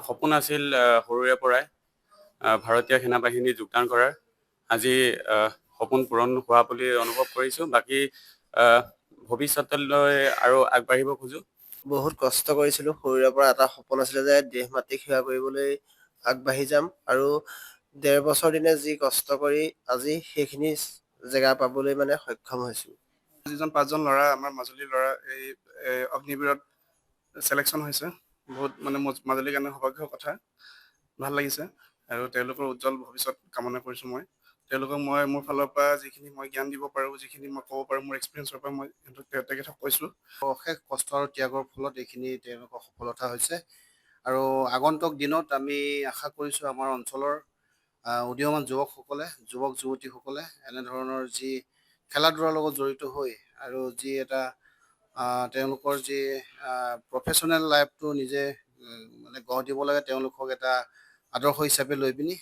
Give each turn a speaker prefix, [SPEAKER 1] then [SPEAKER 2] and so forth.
[SPEAKER 1] সপোন আছিল সৰুৰে পৰাই ভাৰতীয় সেনাবাহিনী যোগদান কৰাৰ। আজি সপোন পূৰণ হোৱা বুলি অনুভৱ কৰিছোঁ। বাকী ভৱিষ্যতলৈ আৰু আগবাঢ়িব খোজোঁ।
[SPEAKER 2] বহুত কষ্ট কৰিছিলোঁ। সৰুৰে পৰা এটা সপোন আছিলে যে দেশ মাতৃক সেৱা কৰিবলৈ আগবাঢ়ি যাম, আৰু ১.৫ বছৰ দিনে যি কষ্ট কৰি আজি সেইখিনি জেগা পাবলৈ মানে সক্ষম হৈছোঁ।
[SPEAKER 3] যিজন ৫জন ল'ৰা আমাৰ মাজুলীৰ ল'ৰা এই অগ্নিবীৰত ছিলেকশ্যন হৈছে, বহুত মানে মাজুলীৰ কাৰণে সৌভাগ্যৰ কথা। ভাল লাগিছে আৰু তেওঁলোকৰ উজ্জ্বল ভৱিষ্যত কামনা কৰিছোঁ মই। তেওঁলোকক মই মোৰ ফালৰ পৰা যিখিনি মই জ্ঞান দিব পাৰোঁ, যিখিনি মই ক'ব পাৰোঁ মোৰ এক্সপিৰিয়েঞ্চৰ পৰা মই তেখেতক কৈছোঁ।
[SPEAKER 4] অশেষ কষ্ট আৰু ত্যাগৰ ফলত এইখিনি তেওঁলোকৰ সফলতা হৈছে, আৰু আগন্তুক দিনত আমি আশা কৰিছোঁ আমাৰ অঞ্চলৰ উদীয়মান যুৱক যুৱতীসকলে এনেধৰণৰ যি খেলা ধূলাৰ লগত জড়িত হৈ আৰু যি এটা তেওঁলোকৰ যি প্ৰফেশ্যনেল লাইফটো নিজে মানে গঢ় দিব লাগে, তেওঁলোকক এটা আদৰ্শ হিচাপে লৈ পিনি